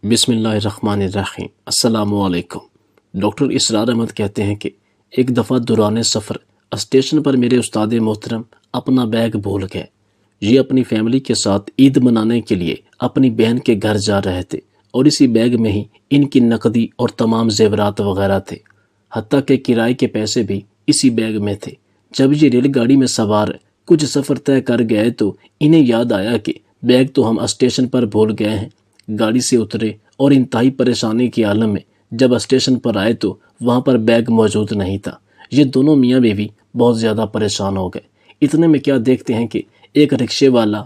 بسم اللہ الرحمن الرحیم۔ السلام علیکم۔ ڈاکٹر اسرار احمد کہتے ہیں کہ ایک دفعہ دوران سفر اسٹیشن پر میرے استاد محترم اپنا بیگ بھول گئے۔ یہ اپنی فیملی کے ساتھ عید منانے کے لیے اپنی بہن کے گھر جا رہے تھے اور اسی بیگ میں ہی ان کی نقدی اور تمام زیورات وغیرہ تھے، حتیٰ کہ کرائے کے پیسے بھی اسی بیگ میں تھے۔ جب یہ ریل گاڑی میں سوار کچھ سفر طے کر گئے تو انہیں یاد آیا کہ بیگ تو ہم اسٹیشن پر بھول گئے ہیں۔ گاڑی سے اترے اور انتہائی پریشانی کے عالم میں جب اسٹیشن پر آئے تو وہاں پر بیگ موجود نہیں تھا۔ یہ دونوں میاں بیوی بہت زیادہ پریشان ہو گئے۔ اتنے میں کیا دیکھتے ہیں کہ ایک رکشے والا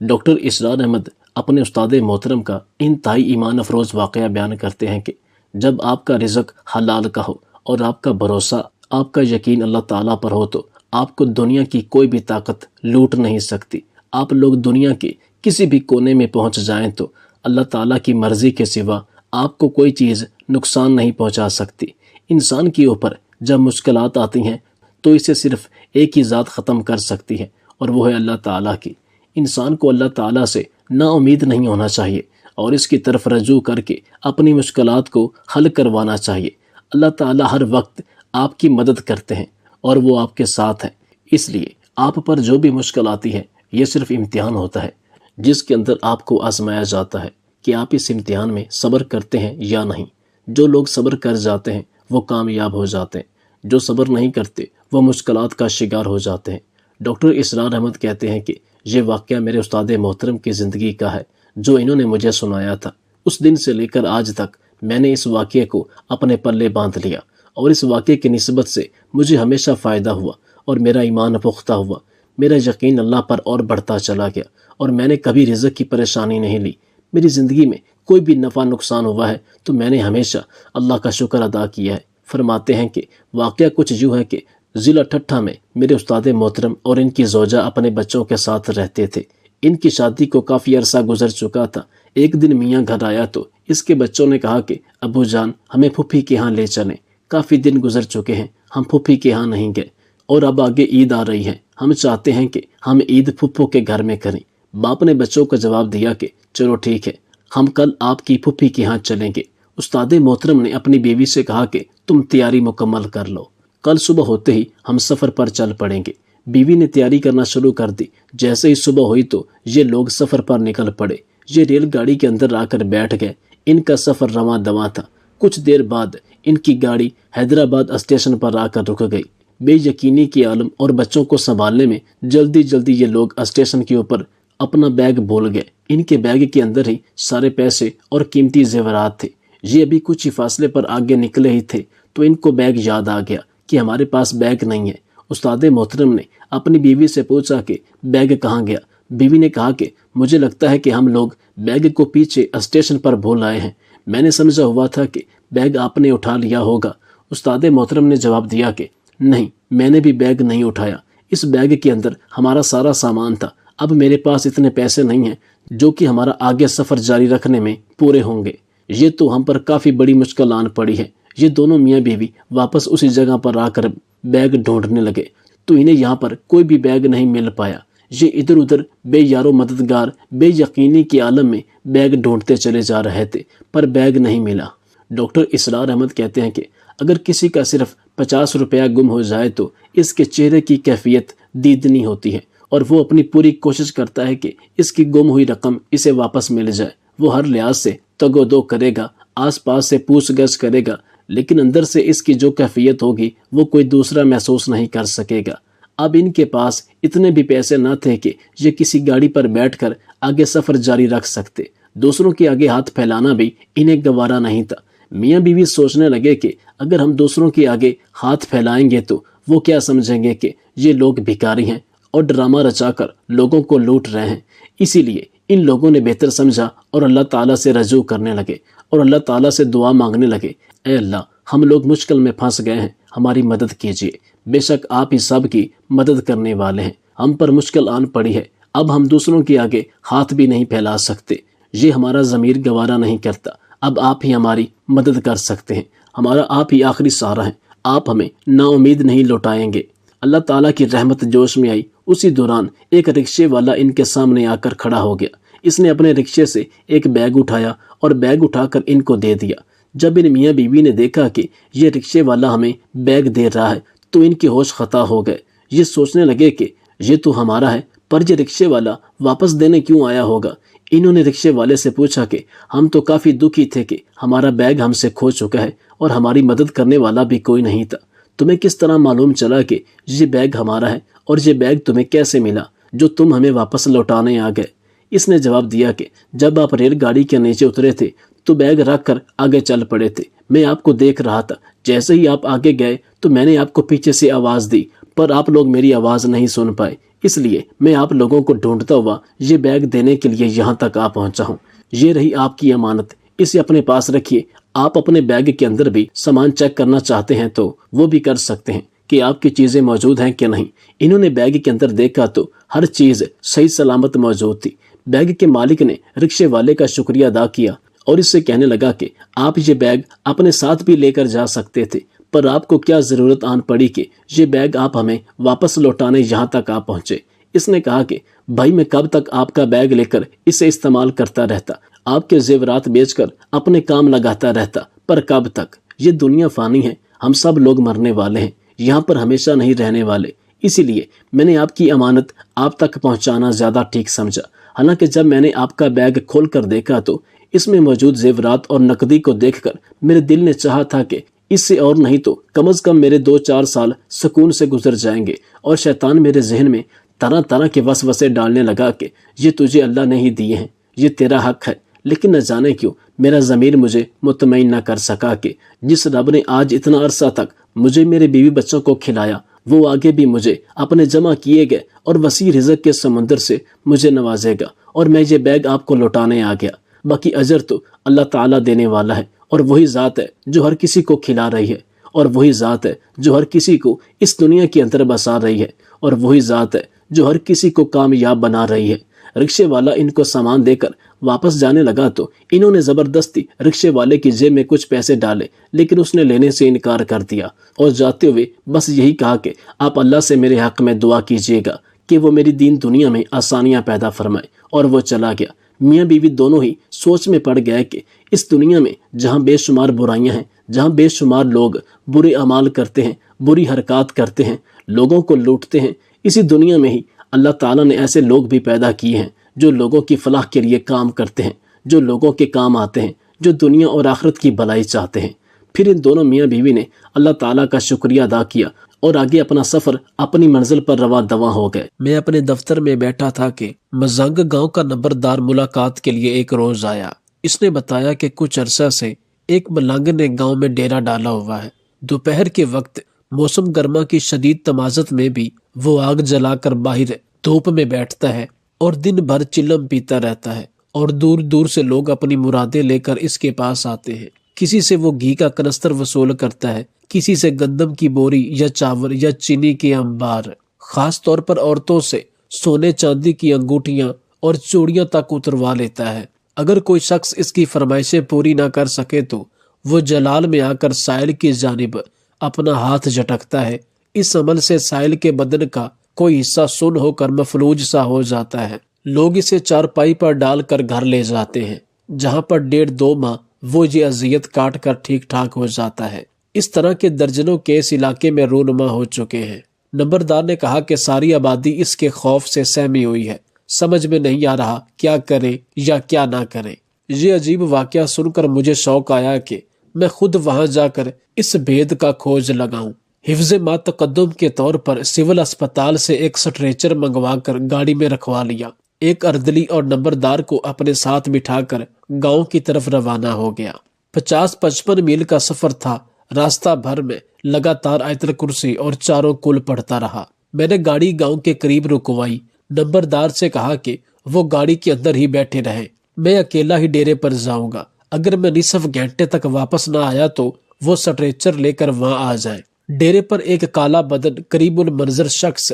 ڈاکٹر اسرار احمد اپنے استاد محترم کا انتہائی ایمان افروز واقعہ بیان کرتے ہیں کہ جب آپ کا رزق حلال کا ہو اور آپ کا بھروسہ، آپ کا یقین اللہ تعالیٰ پر ہو تو آپ کو دنیا کی کوئی بھی طاقت لوٹ نہیں سکتی۔ آپ لوگ دنیا کے کسی بھی کونے میں پہنچ جائیں تو اللہ تعالیٰ کی مرضی کے سوا آپ کو کوئی چیز نقصان نہیں پہنچا سکتی۔ انسان کے اوپر جب مشکلات آتی ہیں تو اسے صرف ایک ہی ذات ختم کر سکتی ہے اور وہ ہے اللہ تعالیٰ کی۔ انسان کو اللہ تعالیٰ سے نا امید نہیں ہونا چاہیے اور اس کی طرف رجوع کر کے اپنی مشکلات کو حل کروانا چاہیے۔ اللہ تعالیٰ ہر وقت آپ کی مدد کرتے ہیں اور وہ آپ کے ساتھ ہیں۔ اس لیے آپ پر جو بھی مشکل آتی ہے یہ صرف امتحان ہوتا ہے جس کے اندر آپ کو آزمایا جاتا ہے کہ آپ اس امتحان میں صبر کرتے ہیں یا نہیں۔ جو لوگ صبر کر جاتے ہیں وہ کامیاب ہو جاتے ہیں، جو صبر نہیں کرتے وہ مشکلات کا شکار ہو جاتے ہیں۔ ڈاکٹر اسرار احمد کہتے ہیں کہ یہ واقعہ میرے استاد محترم کی زندگی کا ہے جو انہوں نے مجھے سنایا تھا۔ اس دن سے لے کر آج تک میں نے اس واقعے کو اپنے پلے باندھ لیا اور اس واقعے کی نسبت سے مجھے ہمیشہ فائدہ ہوا اور میرا ایمان پختہ ہوا، میرا یقین اللہ پر اور بڑھتا چلا گیا اور میں نے کبھی رزق کی پریشانی نہیں لی۔ میری زندگی میں کوئی بھی نفع نقصان ہوا ہے تو میں نے ہمیشہ اللہ کا شکر ادا کیا ہے۔ فرماتے ہیں کہ واقعہ کچھ یوں ہے کہ ضلع ٹھٹھہ میں میرے استاد محترم اور ان کی زوجہ اپنے بچوں کے ساتھ رہتے تھے۔ ان کی شادی کو کافی عرصہ گزر چکا تھا۔ ایک دن میاں گھر آیا تو اس کے بچوں نے کہا کہ ابو جان ہمیں پھوپھی کے ہاں لے چلیں، کافی دن گزر چکے ہیں، ہم پھوپھی کے ہاں نہیں گئے اور اب آگے عید آ رہی ہے، ہم چاہتے ہیں کہ ہم عید پھپھو کے گھر میں کریں۔ باپ نے بچوں کو جواب دیا کہ چلو ٹھیک ہے، ہم کل آپ کی پھپھی کے ہاں چلیں گے۔ استاد محترم نے اپنی بیوی سے کہا کہ تم تیاری مکمل کر لو، کل صبح ہوتے ہی ہم سفر پر چل پڑیں گے۔ بیوی نے تیاری کرنا شروع کر دی۔ جیسے ہی صبح ہوئی تو یہ لوگ سفر پر نکل پڑے۔ یہ ریل گاڑی کے اندر آ کر بیٹھ گئے۔ ان کا سفر رواں دواں تھا۔ کچھ دیر بعد ان کی گاڑی حیدرآباد اسٹیشن پر آ کر رک گئی۔ بے یقینی کے عالم اور بچوں کو سنبھالنے میں جلدی یہ لوگ اسٹیشن کے اوپر اپنا بیگ بھول گئے۔ ان کے بیگ کے اندر ہی سارے پیسے اور قیمتی زیورات تھے۔ یہ ابھی کچھ ہی فاصلے پر آگے نکلے ہی تھے تو ان کو بیگ یاد آ گیا کہ ہمارے پاس بیگ نہیں ہے۔ استاد محترم نے اپنی بیوی سے پوچھا کہ بیگ کہاں گیا؟ بیوی نے کہا کہ مجھے لگتا ہے کہ ہم لوگ بیگ کو پیچھے اسٹیشن پر بھول آئے ہیں، میں نے سمجھا ہوا تھا کہ بیگ آپ نے اٹھا لیا ہوگا۔ استاد محترم نے جواب دیا کہ نہیں، میں نے بھی بیگ نہیں اٹھایا، اس بیگ کے اندر ہمارا سارا سامان تھا۔ اب میرے پاس اتنے پیسے نہیں ہیں جو کہ ہمارا آگے سفر جاری رکھنے میں پورے ہوں گے۔ یہ تو ہم پر کافی بڑی مشکل آن پڑی ہے۔ یہ دونوں میاں بیوی واپس اسی جگہ پر آ کر بیگ ڈھونڈنے لگے تو انہیں یہاں پر کوئی بھی بیگ نہیں مل پایا۔ یہ ادھر ادھر بے یارو مددگار بے یقینی کے عالم میں بیگ ڈھونڈتے چلے جا رہے تھے پر بیگ نہیں ملا۔ ڈاکٹر اسرار احمد کہتے ہیں کہ اگر کسی کا صرف 50 روپیہ گم ہو جائے تو اس کے چہرے کی کیفیت دیدنی ہوتی ہے اور وہ اپنی پوری کوشش کرتا ہے کہ اس کی گم ہوئی رقم اسے واپس مل جائے۔ وہ ہر لحاظ سے تگ و دو کرے گا، آس پاس سے پوچھ گچھ کرے گا، لیکن اندر سے اس کی جو کیفیت ہوگی وہ کوئی دوسرا محسوس نہیں کر سکے گا۔ اب ان کے پاس اتنے بھی پیسے نہ تھے کہ یہ کسی گاڑی پر بیٹھ کر آگے سفر جاری رکھ سکتے۔ دوسروں کے آگے ہاتھ پھیلانا بھی انہیں گوارا نہیں تھا۔ میاں بیوی سوچنے لگے کہ اگر ہم دوسروں کے آگے ہاتھ پھیلائیں گے تو وہ کیا سمجھیں گے کہ یہ لوگ بھکاری ہیں اور ڈرامہ رچا کر لوگوں کو لوٹ رہے ہیں۔ اسی لیے ان لوگوں نے بہتر سمجھا اور اللہ تعالیٰ سے رجوع کرنے لگے اور اللہ تعالیٰ سے دعا مانگنے لگے، اے اللہ، ہم لوگ مشکل میں پھنس گئے ہیں، ہماری مدد کیجیے، بے شک آپ ہی سب کی مدد کرنے والے ہیں۔ ہم پر مشکل آن پڑی ہے، اب ہم دوسروں کے آگے ہاتھ بھی نہیں پھیلا سکتے، یہ ہمارا ضمیر گوارا نہیں کرتا۔ اب آپ ہی ہماری مدد کر سکتے ہیں، ہمارا آپ ہی آخری سہارا ہے، آپ ہمیں نا امید نہیں لوٹائیں گے۔ اللہ تعالیٰ کی رحمت جوش میں آئی۔ اسی دوران ایک رکشے والا ان کے سامنے آ کر کھڑا ہو گیا۔ اس نے اپنے رکشے سے ایک بیگ اٹھایا اور بیگ اٹھا کر ان کو دے دیا۔ جب ان میاں بیوی نے دیکھا کہ یہ رکشے والا ہمیں بیگ دے رہا ہے تو ان کے ہوش خطا ہو گئے۔ یہ سوچنے لگے کہ یہ تو ہمارا ہے، پر یہ رکشے والا واپس دینے کیوں آیا ہوگا۔ انہوں نے رکشے والے سے پوچھا کہ ہم تو کافی دکھی تھے کہ ہمارا بیگ ہم سے کھو چکا ہے اور ہماری مدد کرنے والا بھی کوئی نہیں تھا۔ تمہیں کس طرح معلوم چلا کہ یہ بیگ ہمارا ہے، اور یہ بیگ تمہیں کیسے ملا جو تم ہمیں واپس لوٹانے آ گئے؟ اس نے جواب دیا کہ جب آپ ریل گاڑی کے نیچے اترے تھے تو بیگ رکھ کر آگے چل پڑے تھے۔ میں آپ کو دیکھ رہا تھا، جیسے ہی آپ آگے گئے تو میں نے آپ کو پیچھے سے آواز دی، پر آپ لوگ میری آواز نہیں سن پائے، اس لیے میں آپ لوگوں کو ڈھونڈتا ہوا یہ بیگ دینے کے لیے یہاں تک آ پہنچا ہوں۔ یہ رہی آپ کی امانت، اسے اپنے پاس رکھیے۔ آپ اپنے بیگ کے اندر بھی سامان چیک کرنا چاہتے ہیں تو وہ بھی کر سکتے ہیں کہ آپ کی چیزیں موجود ہیں کہ نہیں۔ انہوں نے بیگ کے اندر دیکھا تو ہر چیز صحیح سلامت موجود تھی۔ بیگ کے مالک نے رکشے والے کا شکریہ ادا کیا اور اس سے کہنے لگا کہ آپ یہ بیگ اپنے ساتھ بھی لے کر جا سکتے تھے، پر آپ کو کیا ضرورت آن پڑی کہ یہ بیگ آپ ہمیں واپس لوٹانے یہاں تک آ پہنچے؟ اس نے کہا کہ بھائی میں کب تک آپ کا بیگ لے کر اسے استعمال کرتا رہتا، آپ کے زیورات بیچ کر اپنے کام لگاتا رہتا، پر کب تک؟ یہ دنیا فانی ہے، ہم سب لوگ مرنے والے ہیں، یہاں پر ہمیشہ نہیں رہنے والے، اسی لیے میں نے آپ کی امانت آپ تک پہنچانا زیادہ ٹھیک سمجھا۔ حالانکہ جب میں نے آپ کا بیگ کھول کر دیکھا تو اس میں موجود زیورات اور نقدی کو دیکھ کر میرے دل نے چاہا تھا کہ اس سے اور نہیں تو کم از کم میرے 2-4 سال سکون سے گزر جائیں گے، اور شیطان میرے ذہن میں طرح طرح کے وسوسے ڈالنے لگا کہ یہ تجھے اللہ نے ہی دیے ہیں، یہ تیرا حق ہے۔ لیکن نہ جانے کیوں میرا ضمیر مجھے مطمئن نہ کر سکا کہ جس رب نے آج اتنا عرصہ تک مجھے میرے بیوی بچوں کو کھلایا، وہ آگے بھی مجھے اپنے جمع کیے گئے اور وسیع رزق کے سمندر سے مجھے نوازے گا، اور میں یہ بیگ آپ کو لوٹانے آ گیا۔ باقی اجر تو اللہ تعالیٰ دینے والا ہے، اور وہی ذات ہے جو ہر کسی کو کھلا رہی ہے، اور وہی ذات ہے جو ہر کسی کو اس دنیا کے اندر بسا رہی ہے، اور وہی ذات ہے جو ہر کسی کو کامیاب بنا رہی ہے۔ رکشے والا ان کو سامان دے کر واپس جانے لگا تو انہوں نے زبردستی رکشے والے کی جیب میں کچھ پیسے ڈالے، لیکن اس نے لینے سے انکار کر دیا اور جاتے ہوئے بس یہی کہا کہ آپ اللہ سے میرے حق میں دعا کیجیے گا کہ وہ میری دین دنیا میں آسانیاں پیدا فرمائے، اور وہ چلا گیا۔ میاں بیوی دونوں ہی سوچ میں پڑ گئے کہ اس دنیا میں جہاں بے شمار برائیاں ہیں، جہاں بے شمار لوگ برے اعمال کرتے ہیں، بری حرکات کرتے ہیں، لوگوں کو لوٹتے ہیں، اسی دنیا میں ہی اللہ تعالیٰ نے ایسے لوگ بھی پیدا کیے ہیں جو لوگوں کی فلاح کے لیے کام کرتے ہیں، جو لوگوں کے کام آتے ہیں، جو دنیا اور آخرت کی بھلائی چاہتے ہیں۔ پھر ان دونوں میاں بیوی نے اللہ تعالیٰ کا شکریہ ادا کیا اور آگے اپنا سفر اپنی منزل پر رواں دواں ہو گئے۔ میں اپنے دفتر میں بیٹھا تھا کہ مزنگ گاؤں کا نمبردار ملاقات کے لیے ایک روز آیا۔ اس نے بتایا کہ کچھ عرصہ سے ایک ملنگ نے گاؤں میں ڈیرا ڈالا ہوا ہے۔ دوپہر کے وقت موسم گرما کی شدید تمازت میں بھی وہ آگ جلا کر باہر دھوپ میں بیٹھتا ہے اور دن بھر چلم پیتا رہتا ہے، اور دور دور سے لوگ اپنی مرادیں لے کر اس کے پاس آتے ہیں۔ کسی سے وہ گھی کا کنستر وصول کرتا ہے، کسی سے گندم کی بوری یا چاول یا چینی کے انبار، خاص طور پر عورتوں سے سونے چاندی کی انگوٹھیاں اور چوڑیاں تک اتروا لیتا ہے۔ اگر کوئی شخص اس کی فرمائشیں پوری نہ کر سکے تو وہ جلال میں آ کر سائل کی جانب اپنا ہاتھ جھٹکتا ہے۔ اس عمل سے سائل کے بدن کا کوئی حصہ سن ہو کر مفلوج سا ہو جاتا ہے۔ لوگ اسے چارپائی پر ڈال کر گھر لے جاتے ہیں، جہاں پر 1.5-2 ماہ وہ یہ اذیت کاٹ کر ٹھیک ٹھاک ہو جاتا ہے۔ اس طرح کے درجنوں کیس علاقے میں رونما ہو چکے ہیں۔ نمبردار نے کہا کہ ساری آبادی اس کے خوف سے سہمی ہوئی ہے، سمجھ میں نہیں آ رہا کیا کریں یا کیا نہ کریں۔ یہ عجیب واقعہ سن کر مجھے شوق آیا کہ میں خود وہاں جا کر اس بھید کا کھوج لگاؤں۔ حفظ ما تقدم کے طور پر سول اسپتال سے ایک سٹریچر منگوا کر گاڑی میں رکھوا لیا، ایک اردلی اور نمبردار کو اپنے ساتھ بٹھا کر گاؤں کی طرف روانہ ہو گیا۔ 50-55 میل کا سفر تھا۔ راستہ بھر میں لگاتار آیت الکرسی اور چاروں کل پڑھتا رہا۔ میں نے گاڑی گاؤں کے قریب رکوائی، نمبردار سے کہا کہ وہ گاڑی کے اندر ہی بیٹھے رہیں، میں اکیلا ہی ڈیرے پر جاؤں گا، اگر میں نصف گھنٹے تک واپس نہ آیا تو وہ سٹریچر لے کر وہاں آ جائیں۔ ڈیرے پر ایک کالا بدن قریب المنظر شخص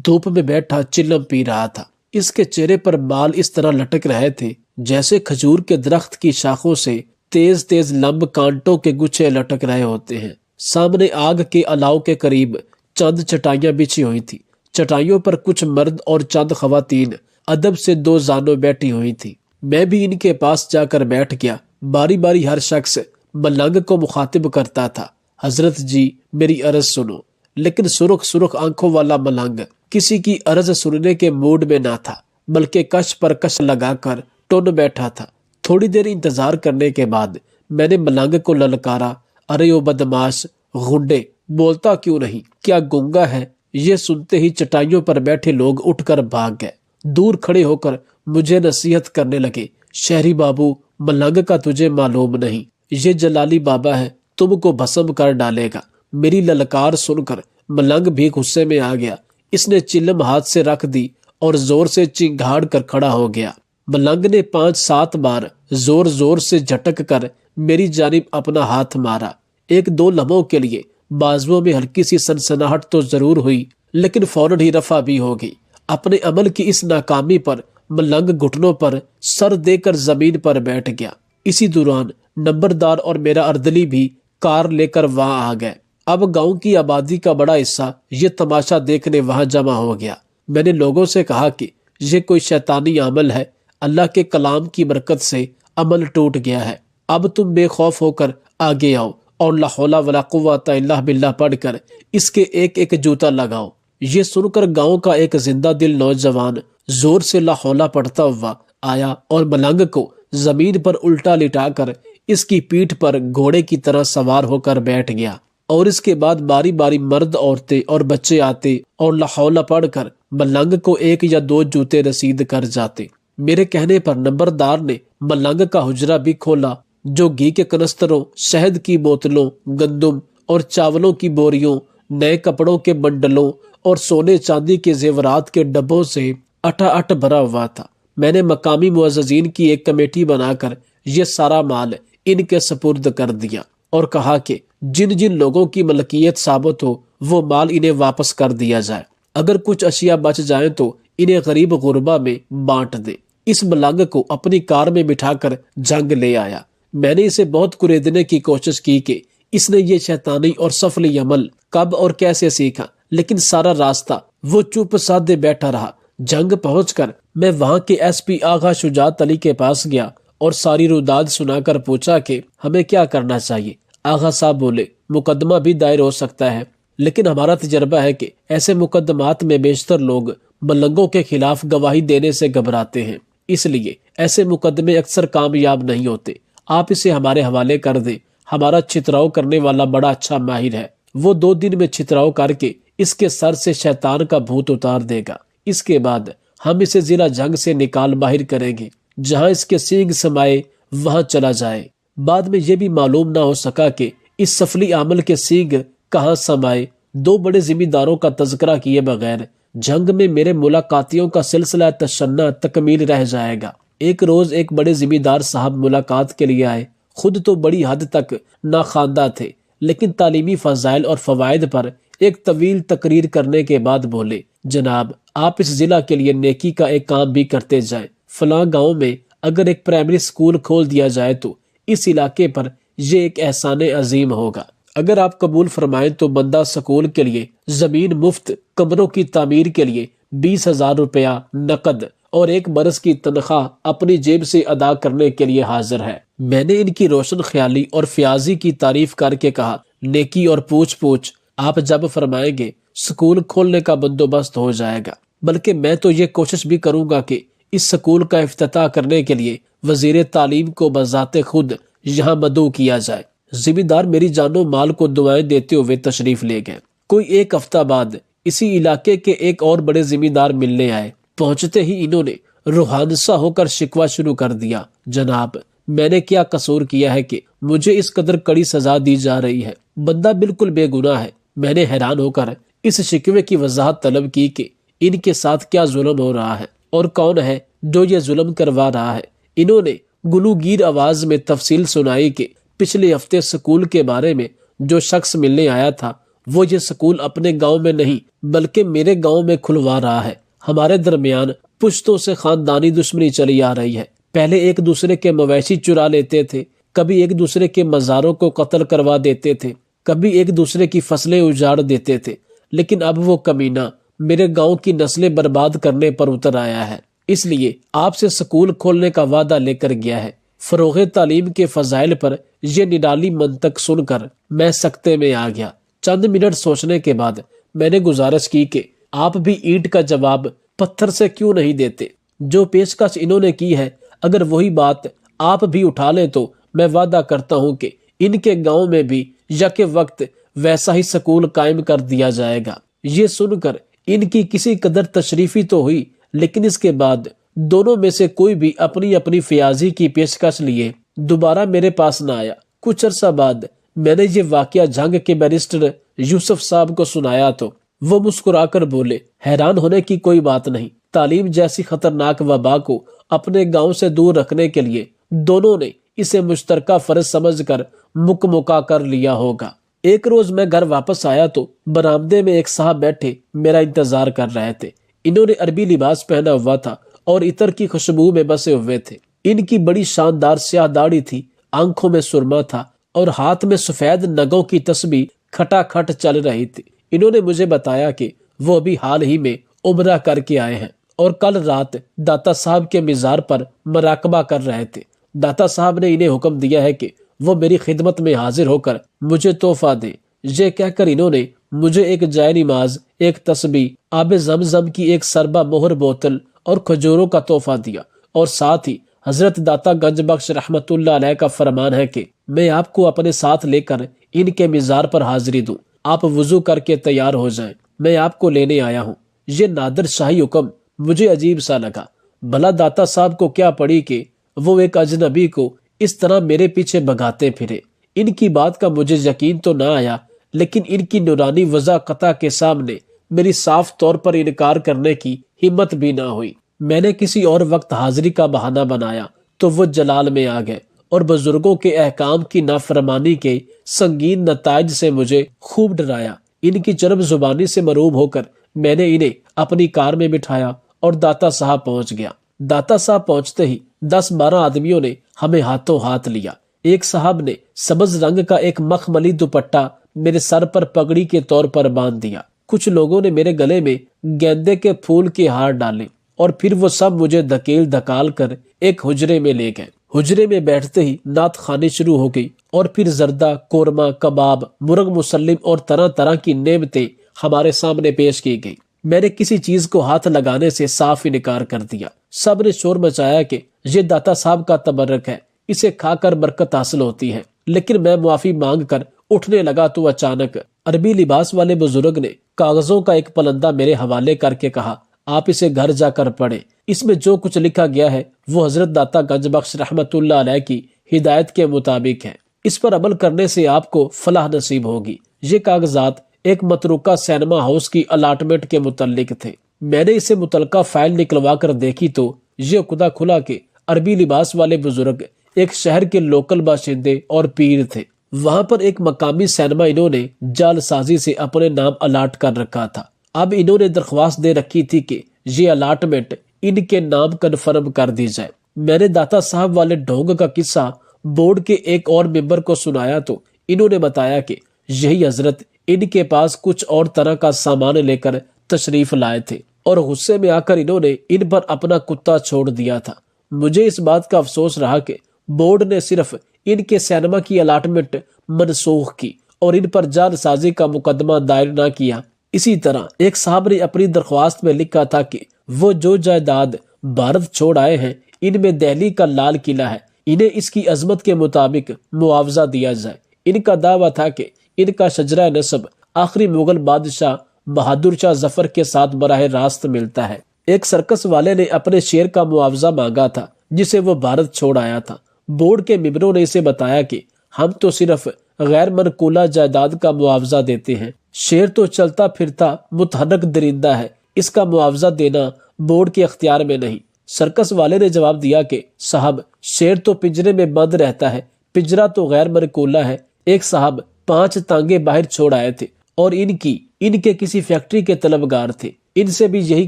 دھوپ میں بیٹھا چلم پی رہا تھا۔ اس کے چہرے پر بال اس طرح لٹک رہے تھے جیسے کھجور کے درخت کی شاخوں سے تیز تیز لمب کانٹوں کے گچھے لٹک رہے ہوتے ہیں۔ سامنے آگ کے الاؤ کے قریب چند چٹائیاں بچھی ہوئی تھی۔ چٹائیوں پر کچھ مرد اور چند خواتین ادب سے 2 زانوں بیٹھی ہوئی تھی۔ میں بھی ان کے پاس جا کر بیٹھ گیا۔ باری باری ہر شخص ملنگ کو مخاطب کرتا تھا، حضرت جی میری عرض سنو۔ لیکن سرخ سرخ آنکھوں والا ملنگ کسی کی عرض سننے کے موڈ میں نہ تھا، بلکہ کش پر کش لگا کر ٹن بیٹھا تھا۔ تھوڑی دیر انتظار کرنے کے بعد میں نے ملنگ کو للکارا، ارے او بدماش غنڈے، بولتا کیوں نہیں؟ کیا گونگا ہے؟ یہ سنتے ہی چٹائیوں پر بیٹھے لوگ اٹھ کر بھاگ گئے۔ دور کھڑے ہو کر مجھے نصیحت کرنے لگے، شہری بابو، ملنگ کا تجھے معلوم نہیں، یہ جلالی بابا ہے، تم کو بھسم کر ڈالے گا۔ میری للکار سن کر ملنگ بھی غصے میں آ گیا۔ اس نے چلم ہاتھ سے رکھ دی اور زور سے چنگھاڑ کر کھڑا ہو گیا۔ ملنگ نے 5-7 بار زور زور سے جھٹک کر میری جانب اپنا ہاتھ مارا۔ 1-2 لمحوں کے لیے بازوؤں میں ہلکی سی سنسناہٹ تو ضرور ہوئی، لیکن فوراً ہی رفع بھی ہو گئی۔ اپنے عمل کی اس ناکامی پر ملنگ گھٹنوں پر سر دے کر زمین پر بیٹھ گیا۔ اسی دوران نمبردار اور میرا اردلی بھی کار لے کر وہاں آ گئے۔ اب گاؤں کی آبادی کا بڑا حصہ یہ تماشا دیکھنے وہاں جمع ہو گیا۔ میں نے لوگوں سے کہا کہ یہ کوئی شیطانی عمل ہے، اللہ کے کلام کی برکت سے عمل ٹوٹ گیا ہے۔ اب تم بے خوف ہو کر آگے آؤ اور لا حول ولا قوت الا باللہ پڑھ کر اس کے ایک ایک جوتا لگاؤ۔ یہ سن کر گاؤں کا ایک زندہ دل نوجوان زور سے لا حول پڑھتا ہوا آیا اور ملنگ کو زمین پر الٹا لٹا کر اس کی پیٹھ پر گھوڑے کی طرح سوار ہو کر بیٹھ گیا، اور اس کے بعد باری باری مرد، عورتیں اور بچے آتے اور لا حول پڑھ کر ملنگ کو 1 یا 2 جوتے رسید کر جاتے۔ میرے کہنے پر نمبردار نے ملنگ کا حجرہ بھی کھولا، جو گھی کے کنستروں، شہد کی بوتلوں، گندم اور چاولوں کی بوریوں، نئے کپڑوں کے بنڈلوں اور سونے چاندی کے زیورات کے ڈبوں سے اٹھا بھرا ہوا تھا۔ میں نے مقامی معززین کی ایک کمیٹی بنا کر یہ سارا مال ان کے سپرد کر دیا اور کہا کہ جن جن لوگوں کی ملکیت ثابت ہو وہ مال انہیں واپس کر دیا جائے، اگر کچھ اشیاء بچ جائیں تو انہیں غریب غربا میں بانٹ دیں۔ اس ملنگ کو اپنی کار میں بٹھا کر جنگ لے آیا۔ میں نے اسے بہت کریدنے کی کوشش کی کہ اس نے یہ شیطانی اور سفلی عمل کب اور کیسے سیکھا، لیکن سارا راستہ وہ چپ سادے بیٹھا رہا۔ جنگ پہنچ کر میں وہاں کے ایس پی آغا شجاعت علی کے پاس گیا اور ساری روداد سنا کر پوچھا کہ ہمیں کیا کرنا چاہیے۔ آغا صاحب بولے، مقدمہ بھی دائر ہو سکتا ہے، لیکن ہمارا تجربہ ہے کہ ایسے مقدمات میں بیشتر لوگ ملنگوں کے خلاف گواہی دینے سے گھبراتے ہیں، اس لیے ایسے مقدمے اکثر کامیاب نہیں ہوتے۔ آپ اسے ہمارے حوالے کر دیں، ہمارا چھتراؤ کرنے والا بڑا اچھا ماہر ہے، وہ 2 دن میں چھتراؤ کر کے اس کے سر سے شیطان کا بھوت اتار دے گا۔ اس کے بعد ہم اسے ضلع جنگ سے نکال باہر کریں گے، جہاں اس کے سینگ سمائے وہاں چلا جائے۔ بعد میں یہ بھی معلوم نہ ہو سکا کہ اس سفلی عمل کے سینگ کہاں سمائے۔ 2 بڑے ذمہ داروں کا تذکرہ کیے بغیر جنگ میں میرے ملاقاتیوں کا سلسلہ تشنع تکمیل رہ جائے گا۔ ایک روز ایک بڑے ذمہ دار صاحب ملاقات کے لیے آئے۔ خود تو بڑی حد تک ناخواندہ تھے، لیکن تعلیمی فضائل اور فوائد پر ایک طویل تقریر کرنے کے بعد بولے، جناب آپ اس ضلع کے لیے نیکی کا ایک کام بھی کرتے جائیں۔ فلاں گاؤں میں اگر ایک پرائمری سکول کھول دیا جائے تو اس علاقے پر یہ ایک احسان عظیم ہوگا۔ اگر آپ قبول فرمائیں تو بندہ سکول کے لیے زمین مفت، کمروں کی تعمیر کے لیے 20,000 روپیہ نقد اور 1 برس کی تنخواہ اپنی جیب سے ادا کرنے کے لیے حاضر ہے۔ میں نے ان کی روشن خیالی اور فیاضی کی تعریف کر کے کہا، نیکی اور پوچھ آپ جب فرمائیں گے سکول کھولنے کا بندوبست ہو جائے گا، بلکہ میں تو یہ کوشش بھی کروں گا کہ اس سکول کا افتتاح کرنے کے لیے وزیر تعلیم کو بذات خود یہاں مدعو کیا جائے۔ ذمہ دار میری جان و مال کو دعائیں دیتے ہوئے تشریف لے گئے۔ کوئی 1 ہفتہ بعد اسی علاقے کے ایک اور بڑے ذمہ دار ملنے آئے۔ پہنچتے ہی انہوں نے روحانسا ہو کر شکوہ شروع کر دیا، جناب میں نے کیا قصور کیا ہے کہ مجھے اس قدر کڑی سزا دی جا رہی ہے؟ بندہ بالکل بے گناہ ہے۔ میں نے حیران ہو کر اس شکوے کی وضاحت طلب کی کہ ان کے ساتھ کیا ظلم ہو رہا ہے اور کون ہے جو یہ ظلم کروا رہا ہے۔ انہوں نے گلوگیر آواز میں تفصیل سنائی کہ پچھلے ہفتے سکول کے بارے میں جو شخص ملنے آیا تھا وہ یہ سکول اپنے گاؤں میں نہیں بلکہ میرے گاؤں میں کھلوا رہا ہے۔ ہمارے درمیان پشتوں سے خاندانی دشمنی چلی آ رہی ہے۔ پہلے ایک دوسرے کے مویشی چرا لیتے تھے، کبھی ایک دوسرے کے مزاروں کو قتل کروا دیتے تھے، کبھی ایک دوسرے کی فصلیں اجاڑ دیتے تھے، لیکن اب وہ کمینہ میرے گاؤں کی نسلیں برباد کرنے پر اتر آیا ہے۔ اس لیے آپ سے سکول کھولنے کا وعدہ لے کر گیا ہے۔ فروغ تعلیم کے فضائل پر یہ نڈالی منطق سن کر میں سکتے میں آ گیا۔ چند منٹ سوچنے کے بعد میں نے گزارش کی کہ آپ بھی اینٹ کا جواب پتھر سے کیوں نہیں دیتے؟ جو پیشکش انہوں نے کی ہے اگر وہی بات آپ بھی اٹھا لیں تو میں وعدہ کرتا ہوں کہ ان کے گاؤں میں بھی یک وقت ویسا ہی سکول قائم کر دیا جائے گا۔ یہ سن کر ان کی کسی قدر تشریفی تو ہوئی، لیکن اس کے بعد دونوں میں سے کوئی بھی اپنی اپنی فیاضی کی پیشکش لیے دوبارہ میرے پاس نہ آیا۔ کچھ عرصہ بعد میں نے یہ واقعہ جھنگ کے بیرسٹر یوسف صاحب کو سنایا تو وہ مسکرا کر بولے، حیران ہونے کی کوئی بات نہیں، تعلیم جیسی خطرناک وبا کو اپنے گاؤں سے دور رکھنے کے لیے دونوں نے اسے مشترکہ فرض سمجھ کر مکا کر لیا ہوگا۔ ایک روز میں گھر واپس آیا تو برآمدے میں ایک صاحب بیٹھے میرا انتظار کر رہے تھے۔ انہوں نے عربی لباس پہنا ہوا تھا اور عطر کی خوشبو میں بسے ہوئے تھے۔ ان کی بڑی شاندار سیاہ داڑھی تھی، آنکھوں میں سرما تھا اور ہاتھ میں سفید نگوں کی تسبیح کھٹا کھٹ چل رہی تھی۔ انہوں نے مجھے بتایا کہ وہ ابھی حال ہی میں عمرہ کر کے آئے ہیں اور کل رات داتا صاحب کے مزار پر مراقبہ کر رہے تھے۔ داتا صاحب نے انہیں حکم دیا ہے کہ وہ میری خدمت میں حاضر ہو کر مجھے تحفہ دیں۔ یہ کہہ کر انہوں نے مجھے ایک جائے نماز، ایک تسبیح، آب زمزم کی ایک سربہ مہر بوتل اور کھجوروں کا تحفہ دیا، اور ساتھ ہی حضرت داتا گنج بخش رحمت اللہ علیہ کا فرمان ہے کہ میں آپ کو اپنے ساتھ لے کر ان کے مزار پر حاضری دوں۔ آپ وضو کر کے تیار ہو جائیں، میں آپ کو لینے آیا ہوں۔ یہ نادر شاہی حکم مجھے عجیب سا لگا۔ بھلا داتا صاحب کو کیا پڑی کہ وہ ایک اجنبی کو اس طرح میرے پیچھے بھگاتے پھرے؟ ان کی بات کا مجھے یقین تو نہ آیا، لیکن ان کی نورانی وضاحت کے سامنے میری صاف طور پر انکار کرنے کی ہمت بھی نہ ہوئی۔ میں نے کسی اور وقت حاضری کا بہانہ بنایا تو وہ جلال میں آ گئے اور بزرگوں کے احکام کی نافرمانی کے سنگین نتائج سے مجھے خوب ڈرایا۔ ان کی چرب زبانی سے مروب ہو کر میں نے انہیں اپنی کار میں بٹھایا اور داتا صاحب پہنچ گیا۔ داتا صاحب پہنچتے ہی 10-12 آدمیوں نے ہمیں ہاتھوں ہاتھ لیا۔ ایک صاحب نے سبز رنگ کا ایک مخملی دوپٹہ میرے سر پر پگڑی کے طور پر باندھ دیا۔ کچھ لوگوں نے میرے گلے میں گیندے کے پھول کے ہار ڈالے اور پھر وہ سب مجھے دھکیل دھکال کر ایک حجرے میں لے گئے۔ حجرے میں بیٹھتے ہی نعت خوانی شروع ہو گئی اور پھر زردہ، قورمہ، کباب، مرغ مسلم اور طرح طرح کی نعمتیں ہمارے سامنے پیش کی گئی۔ میں نے کسی چیز کو ہاتھ لگانے سے صاف انکار کر دیا۔ سب نے شور مچایا کہ یہ داتا صاحب کا تبرک ہے، اسے کھا کر برکت حاصل ہوتی ہے۔ لیکن میں معافی مانگ کر اٹھنے لگا تو اچانک عربی لباس والے بزرگ نے کاغذوں کا ایک پلندہ میرے حوالے کر کے کہا، آپ اسے گھر جا کر پڑھیں، اس میں جو کچھ لکھا گیا ہے وہ حضرت داتا گنج بخش رحمت اللہ علیہ کی ہدایت کے مطابق ہے، اس پر عمل کرنے سے آپ کو فلاح نصیب ہوگی۔ یہ کاغذات ایک متروکہ سینما ہاؤس کی الاٹمنٹ کے متعلق تھے۔ میں نے اسے متعلقہ فائل نکلوا کر دیکھی تو یہ خدا کھلا کہ عربی لباس والے بزرگ ایک شہر کے لوکل باشندے اور پیر تھے۔ وہاں پر ایک مقامی سینما انہوں نے جال سازی سے اپنے نام الاٹ کر رکھا تھا۔ اب انہوں نے درخواست دے رکھی تھی کہ یہ الاٹمنٹ ان کے نام کنفرم کر دی جائے۔ میں نے داتا صاحب والے ڈھونگ کا قصہ بورڈ کے ایک اور ممبر کو سنایا تو انہوں نے بتایا کہ یہی حضرت ان کے پاس کچھ اور طرح کا سامان لے کر تشریف لائے تھے اور غصے میں آ کر انہوں نے ان پر اپنا کتا چھوڑ دیا تھا۔ مجھے اس بات کا افسوس رہا کہ بورڈ نے صرف ان کے سینما کی الاٹمنٹ منسوخ کی اور ان پر جعل سازی کا مقدمہ دائر نہ کیا۔ اسی طرح ایک صاحب نے اپنی درخواست میں لکھا تھا کہ وہ جو جائیداد بھارت چھوڑ آئے ہیں ان میں دہلی کا لال قلعہ ہے، انہیں اس کی عظمت کے مطابق معاوضہ دیا جائے۔ ان کا دعویٰ تھا کہ ان کا شجرہ نسب آخری مغل بادشاہ بہادر شاہ ظفر کے ساتھ براہ راست ملتا ہے۔ ایک سرکس والے نے اپنے شیر کا معاوضہ مانگا تھا جسے وہ بھارت چھوڑ آیا تھا۔ بورڈ کے ممبروں نے اسے بتایا کہ ہم تو صرف غیر منقولہ جائیداد کا معاوضہ دیتے ہیں، شیر تو چلتا پھرتا متحرک درندہ ہے، اس کا معاوضہ دینا بورڈ کے اختیار میں نہیں۔ سرکس والے نے جواب دیا کہ صاحب، شیر تو پنجرے میں بند رہتا ہے، پنجرا تو غیر منقولہ ہے۔ ایک صاحب 5 تانگے باہر چھوڑ آئے تھے اور ان کے کسی فیکٹری کے طلبگار تھے۔ ان سے بھی یہی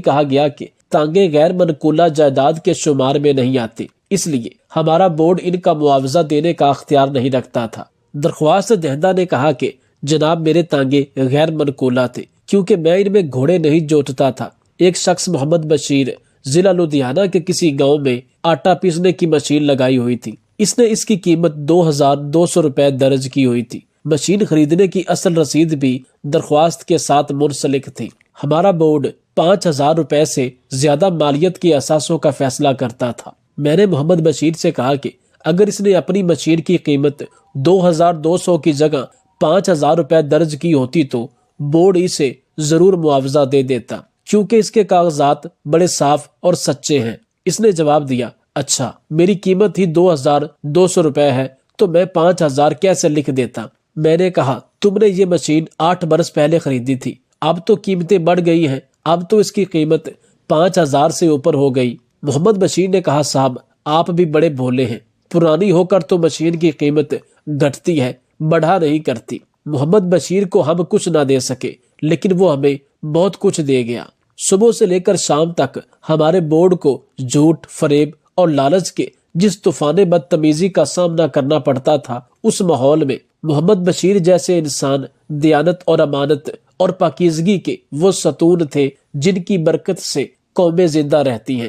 کہا گیا کہ تانگے غیر منقولہ جائیداد کے شمار میں نہیں آتے، اس لیے ہمارا بورڈ ان کا معاوضہ دینے کا اختیار نہیں رکھتا تھا۔ درخواست دہندہ نے کہا کہ جناب، میرے تانگے غیر منقولہ تھے کیونکہ میں ان میں گھوڑے نہیں جوتتا تھا۔ ایک شخص محمد بشیر ضلع لدھیانہ کے کسی گاؤں میں آٹا پیسنے کی مشین لگائی ہوئی تھی۔ اس نے اس کی قیمت 2200 روپے درج کی ہوئی تھی۔ مشین خریدنے کی اصل رسید بھی درخواست کے ساتھ منسلک تھی۔ ہمارا بورڈ 5000 روپے سے زیادہ مالیت کے اثاثوں کا فیصلہ کرتا تھا۔ میں نے محمد بشیر سے کہا کہ اگر اس نے اپنی مشین کی قیمت 2200 کی جگہ 5000 روپے درج کی ہوتی تو بورڈ اسے ضرور معاوضہ دے دیتا، کیونکہ اس کے کاغذات بڑے صاف اور سچے ہیں۔ اس نے جواب دیا، اچھا میری قیمت ہی 2200 روپے ہے تو میں 5000 کیسے لکھ دیتا؟ میں نے کہا، تم نے یہ مشین 8 برس پہلے خریدی تھی، اب تو قیمتیں بڑھ گئی ہیں، اب تو اس کی قیمت 5000 سے اوپر ہو گئی۔ محمد بشیر نے کہا، صاحب آپ بھی بڑے بھولے ہیں، پرانی ہو کر تو مشین کی قیمت گھٹتی ہے، بڑھا نہیں کرتی۔ محمد بشیر کو ہم کچھ نہ دے سکے، لیکن وہ ہمیں بہت کچھ دے گیا۔ صبح سے لے کر شام تک ہمارے بورڈ کو جھوٹ، فریب اور لالچ کے جس طوفان بدتمیزی کا سامنا کرنا پڑتا تھا، اس ماحول میں محمد بشیر جیسے انسان دیانت اور امانت اور پاکیزگی کے وہ ستون تھے جن کی برکت سے قومیں زندہ رہتی ہیں۔